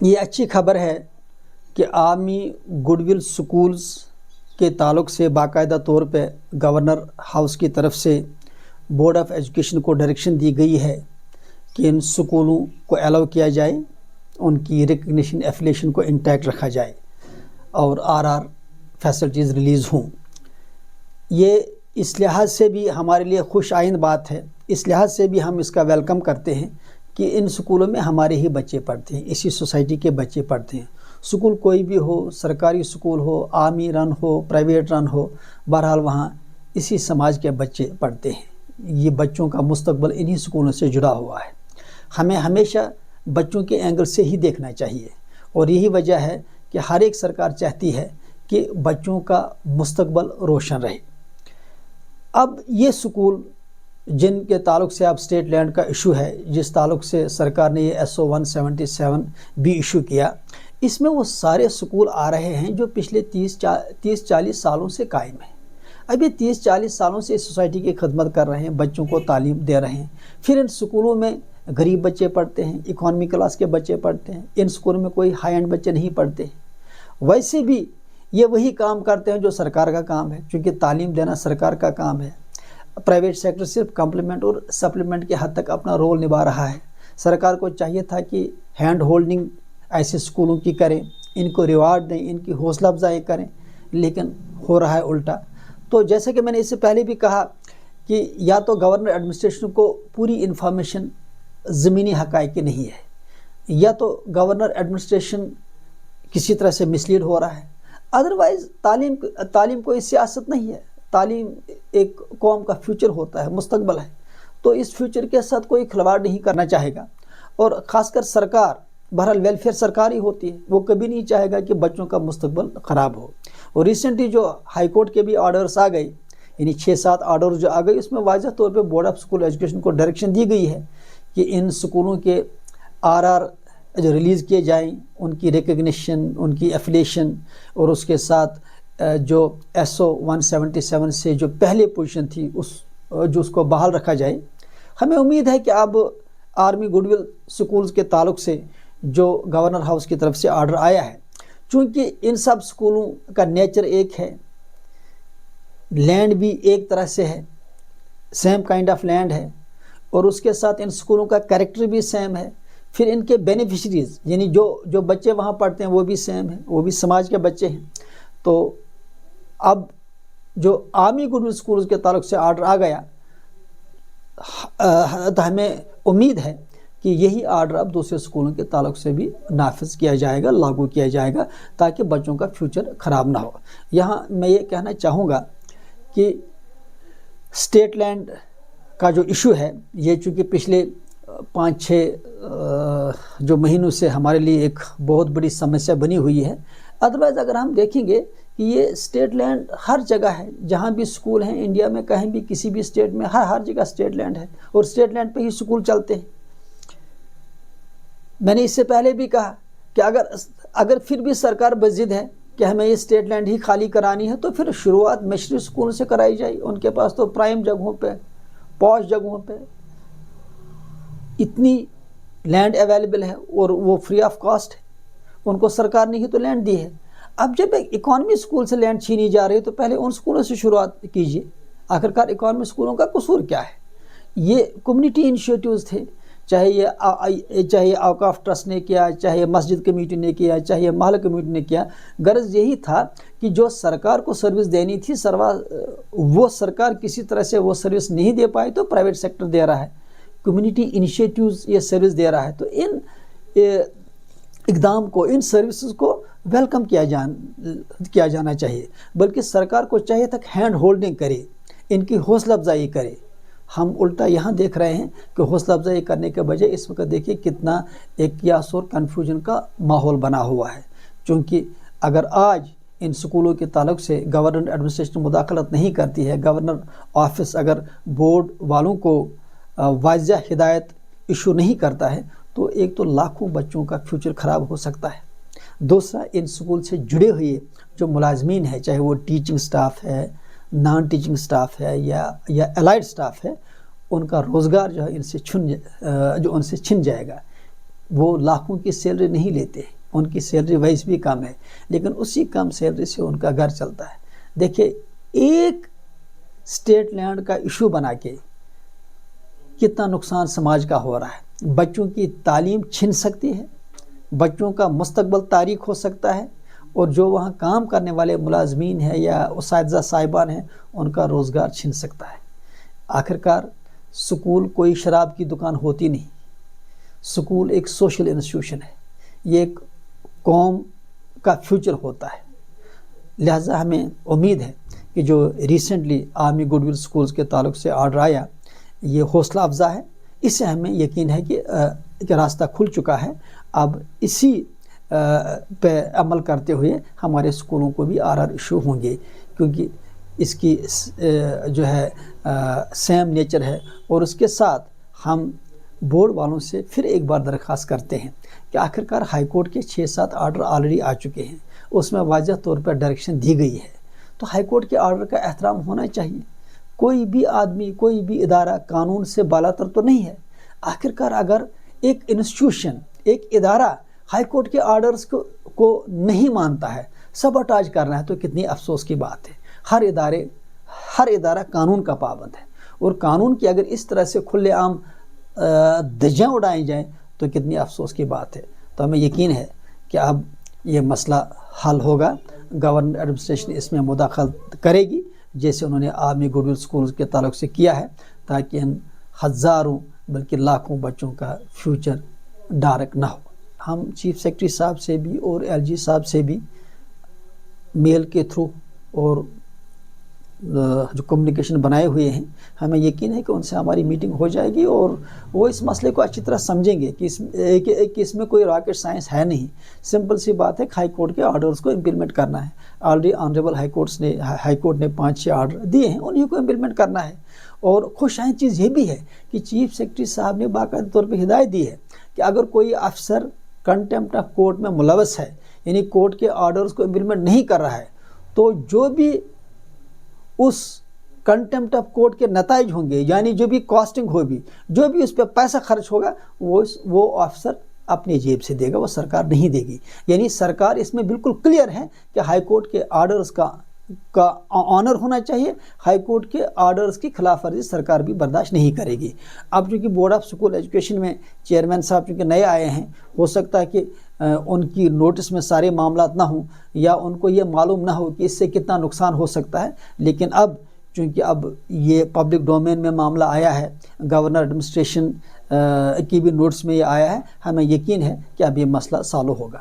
یہ اچھی خبر ہے کہ آرمی گڈ ول سکولز کے تعلق سے باقاعدہ طور پہ گورنر ہاؤس کی طرف سے بورڈ آف ایجوکیشن کو ڈائریکشن دی گئی ہے کہ ان سکولوں کو الاؤ کیا جائے، ان کی ریکگنیشن ایفیلیشن کو انٹیکٹ رکھا جائے اور آر فیسلٹیز ریلیز ہوں۔ یہ اس لحاظ سے بھی ہمارے لیے خوش آئند بات ہے، اس لحاظ سے بھی ہم اس کا ویلکم کرتے ہیں کہ ان سکولوں میں ہمارے ہی بچے پڑھتے ہیں، اسی سوسائٹی کے بچے پڑھتے ہیں۔ سکول کوئی بھی ہو، سرکاری سکول ہو، آرمی رن ہو، پرائیویٹ رن ہو، بہرحال وہاں اسی سماج کے بچے پڑھتے ہیں۔ یہ بچوں کا مستقبل انہی سکولوں سے جڑا ہوا ہے۔ ہمیں ہمیشہ بچوں کے اینگل سے ہی دیکھنا چاہیے، اور یہی وجہ ہے کہ ہر ایک سرکار چاہتی ہے کہ بچوں کا مستقبل روشن رہے۔ اب یہ سکول جن کے تعلق سے اب اسٹیٹ لینڈ کا ایشو ہے، جس تعلق سے سرکار نے یہ SO 177 بھی ایشو کیا، اس میں وہ سارے سکول آ رہے ہیں جو پچھلے 30-40 سالوں سے قائم ہیں۔ اب یہ 30-40 سالوں سے اس سوسائٹی کی خدمت کر رہے ہیں، بچوں کو تعلیم دے رہے ہیں۔ پھر ان سکولوں میں غریب بچے پڑھتے ہیں، اکانومی کلاس کے بچے پڑھتے ہیں، ان سکولوں میں کوئی ہائی اینڈ بچے نہیں پڑھتے ہیں۔ ویسے بھی یہ وہی کام کرتے ہیں جو سرکار کا کام ہے، چونکہ تعلیم دینا سرکار کا کام ہے۔ پرائیویٹ سیکٹر صرف کمپلیمنٹ اور سپلیمنٹ کے حد تک اپنا رول نبھا رہا ہے۔ سرکار کو چاہیے تھا کہ ہینڈ ہولڈنگ ایسے سکولوں کی کریں، ان کو ریوارڈ دیں، ان کی حوصلہ افزائی کریں، لیکن ہو رہا ہے الٹا۔ تو جیسے کہ میں نے اس سے پہلے بھی کہا کہ یا تو گورنر ایڈمنسٹریشن کو پوری انفارمیشن زمینی حقائق کی نہیں ہے، یا تو گورنر ایڈمنسٹریشن کسی طرح سے مسلیڈ ہو رہا ہے۔ ادروائز تعلیم کوئی سیاست نہیں ہے، تعلیم ایک قوم کا فیوچر ہوتا ہے، مستقبل ہے، تو اس فیوچر کے ساتھ کوئی کھلواڑ نہیں کرنا چاہے گا۔ اور خاص کر سرکار، بہرحال ویلفیئر سرکاری ہوتی ہے، وہ کبھی نہیں چاہے گا کہ بچوں کا مستقبل خراب ہو۔ اور ریسنٹلی جو ہائی کورٹ کے بھی آرڈرز آ گئے، یعنی 6-7 آرڈرز جو آ گئے، اس میں واضح طور پہ بورڈ آف اسکول ایجوکیشن کو ڈائریکشن دی گئی ہے کہ ان سکولوں کے RR جو ریلیز کیے جائیں، ان کی ریکگنیشن، ان کی ایفیلیشن، اور اس کے ساتھ جو SO 177 سے جو پہلے پوزیشن تھی اس کو بحال رکھا جائے۔ ہمیں امید ہے کہ اب آرمی گڈ ول سکولز کے تعلق سے جو گورنر ہاؤس کی طرف سے آرڈر آیا ہے، چونکہ ان سب سکولوں کا نیچر ایک ہے، لینڈ بھی ایک طرح سے ہے، سیم کائنڈ آف لینڈ ہے، اور اس کے ساتھ ان سکولوں کا کریکٹر بھی سیم ہے، پھر ان کے بینیفیشریز یعنی جو بچے وہاں پڑھتے ہیں وہ بھی سیم ہیں، وہ بھی سماج کے بچے ہیں۔ تو اب جو آرمی گڈ ول سکولز کے تعلق سے آرڈر آ گیا، تو ہمیں امید ہے کہ یہی آرڈر اب دوسرے سکولوں کے تعلق سے بھی نافذ کیا جائے گا، لاگو کیا جائے گا، تاکہ بچوں کا فیوچر خراب نہ ہو۔ یہاں میں یہ کہنا چاہوں گا کہ اسٹیٹ لینڈ کا جو ایشو ہے، یہ چونکہ پچھلے 5-6 جو مہینوں سے ہمارے لیے ایک بہت بڑی سمسیا بنی ہوئی ہے۔ ادروائز اگر ہم دیکھیں گے کہ یہ اسٹیٹ لینڈ ہر جگہ ہے، جہاں بھی سکول ہیں انڈیا میں، کہیں بھی کسی بھی اسٹیٹ میں، ہر جگہ اسٹیٹ لینڈ ہے، اور اسٹیٹ لینڈ پہ ہی سکول چلتے ہیں۔ میں نے اس سے پہلے بھی کہا کہ اگر پھر بھی سرکار بضد ہے کہ ہمیں یہ اسٹیٹ لینڈ ہی خالی کرانی ہے، تو پھر شروعات مشری سکول سے کرائی جائے۔ ان کے پاس تو پرائم جگہوں پہ، پوش جگہوں پہ اتنی لینڈ اویلیبل ہے، اور وہ فری آف کاسٹ ہے، ان کو سرکار نے ہی تو لینڈ دی ہے۔ اب جب ایک اکانومی سکول سے لینڈ چھینی جا رہی ہے، تو پہلے ان سکولوں سے شروعات کیجیے۔ آخرکار اکانومی سکولوں کا قصور کیا ہے؟ یہ کمیونٹی انیشیٹوز تھے، چاہے یہ اوقاف ٹرسٹ نے کیا، چاہے مسجد کمیٹی نے کیا، چاہے محلہ کمیٹی نے کیا۔ غرض یہی تھا کہ جو سرکار کو سروس دینی تھی، وہ سرکار کسی طرح سے وہ سروس نہیں دے پائی، تو پرائیویٹ سیکٹر دے رہا ہے، کمیونٹی انیشیٹوز یہ سروس دے رہا ہے۔ تو ان اقدام کو، ان سروسز کو ویلکم کیا جانا چاہیے، بلکہ سرکار کو چاہیے تک ہینڈ ہولڈنگ کرے، ان کی حوصلہ افزائی کرے۔ ہم الٹا یہاں دیکھ رہے ہیں کہ حوصلہ افزائی کرنے کے بجائے اس وقت دیکھیے کتنا ایک کیاس اور کنفیوژن کا ماحول بنا ہوا ہے۔ چونکہ اگر آج ان سکولوں کے تعلق سے گورنر ایڈمنسٹریشن مداخلت نہیں کرتی ہے، گورنر آفس اگر بورڈ والوں کو واضح ہدایت ایشو نہیں کرتا ہے، تو ایک تو لاکھوں بچوں کا فیوچر خراب ہو سکتا ہے۔ دوسرا، ان سکول سے جڑے ہوئے جو ملازمین ہیں، چاہے وہ ٹیچنگ سٹاف ہے، نان ٹیچنگ سٹاف ہے، یا الائڈ سٹاف ہے، ان کا روزگار جو ہے ان سے چھن جائے گا۔ وہ لاکھوں کی سیلری نہیں لیتے، ان کی سیلری ویسے بھی کم ہے، لیکن اسی کم سیلری سے ان کا گھر چلتا ہے۔ دیکھیں ایک اسٹیٹ لینڈ کا ایشو بنا کے کتنا نقصان سماج کا ہو رہا ہے۔ بچوں کی تعلیم چھن سکتی ہے، بچوں کا مستقبل تاریک ہو سکتا ہے، اور جو وہاں کام کرنے والے ملازمین ہیں یا اساتذہ صاحبان ہیں ان کا روزگار چھن سکتا ہے۔ آخرکار سکول کوئی شراب کی دکان ہوتی نہیں، سکول ایک سوشل انسٹیٹیوشن ہے، یہ ایک قوم کا فیوچر ہوتا ہے۔ لہٰذا ہمیں امید ہے کہ جو recently army good will schools کے تعلق سے آرڈر آیا یہ حوصلہ افزا ہے، اس سے ہمیں یقین ہے کہ راستہ کھل چکا ہے۔ اب اسی پہ عمل کرتے ہوئے ہمارے اسکولوں کو بھی آر ایشو ہوں گے، کیونکہ اس کی جو ہے سیم نیچر ہے۔ اور اس کے ساتھ ہم بورڈ والوں سے پھر ایک بار درخواست کرتے ہیں کہ آخرکار ہائی کورٹ کے 6-7 آرڈر آلریڈی آ چکے ہیں، اس میں واضح طور پر ڈائریکشن دی گئی ہے، تو ہائی کورٹ کے آرڈر کا احترام ہونا چاہیے۔ کوئی بھی آدمی، کوئی بھی ادارہ قانون سے بالاتر تو نہیں ہے۔ آخرکار اگر ایک انسٹیٹیوشن، ایک ادارہ ہائی کورٹ کے آرڈرز کو نہیں مانتا ہے، سبوٹاج کرنا ہے، تو کتنی افسوس کی بات ہے۔ ہر ادارہ قانون کا پابند ہے، اور قانون کی اگر اس طرح سے کھلے عام دھجیاں اڑائی جائیں تو کتنی افسوس کی بات ہے۔ تو ہمیں یقین ہے کہ اب یہ مسئلہ حل ہوگا، گورنمنٹ ایڈمنسٹریشن اس میں مداخلت کرے گی، جیسے انہوں نے آرمی گڈ ول سکولز کے تعلق سے کیا ہے، تاکہ ان ہزاروں بلکہ لاکھوں بچوں کا فیوچر ڈارک نہ ہو۔ ہم چیف سیکرٹری صاحب سے بھی اور ایل جی صاحب سے بھی میل کے تھرو اور جو کمیونیکیشن بنائے ہوئے ہیں، ہمیں یقین ہے کہ ان سے ہماری میٹنگ ہو جائے گی، اور وہ اس مسئلے کو اچھی طرح سمجھیں گے کہ اس میں کوئی راکٹ سائنس ہے نہیں۔ سمپل سی بات ہے کہ ہائی کورٹ کے آرڈرز کو امپلیمنٹ کرنا ہے۔ آلریڈی آنریبل ہائی کورٹ نے 5-6 آرڈر دیے ہیں، انہیں کو امپلیمنٹ کرنا ہے۔ اور خوش آئند چیز یہ بھی ہے کہ چیف سیکرٹری صاحب نے باقاعدہ طور پہ ہدایت دی ہے کہ اگر کوئی افسر کنٹیمپٹ آف کورٹ میں ملوث ہے، یعنی کورٹ کے آرڈرز کو امپلیمنٹ نہیں کر رہا ہے، تو جو بھی اس کنٹیمپٹ آف کورٹ کے نتائج ہوں گے، یعنی جو بھی کاسٹنگ ہوگی، جو بھی اس پہ پیسہ خرچ ہوگا، وہ افسر اپنی جیب سے دے گا، وہ سرکار نہیں دے گی۔ یعنی سرکار اس میں بالکل کلیئر ہے کہ ہائی کورٹ کے آرڈرز کا آنر ہونا چاہیے، ہائی کورٹ کے آرڈرز کی خلاف ورزی سرکار بھی برداشت نہیں کرے گی۔ اب چونکہ بورڈ آف اسکول ایجوکیشن میں چیئرمین صاحب چونکہ نئے آئے ہیں، ہو سکتا ہے کہ ان کی نوٹس میں سارے معاملات نہ ہوں، یا ان کو یہ معلوم نہ ہو کہ اس سے کتنا نقصان ہو سکتا ہے، لیکن اب چونکہ اب یہ پبلک ڈومین میں معاملہ آیا ہے، گورنر ایڈمنسٹریشن کی بھی نوٹس میں یہ آیا ہے، ہمیں یقین ہے کہ اب یہ مسئلہ سالو ہوگا۔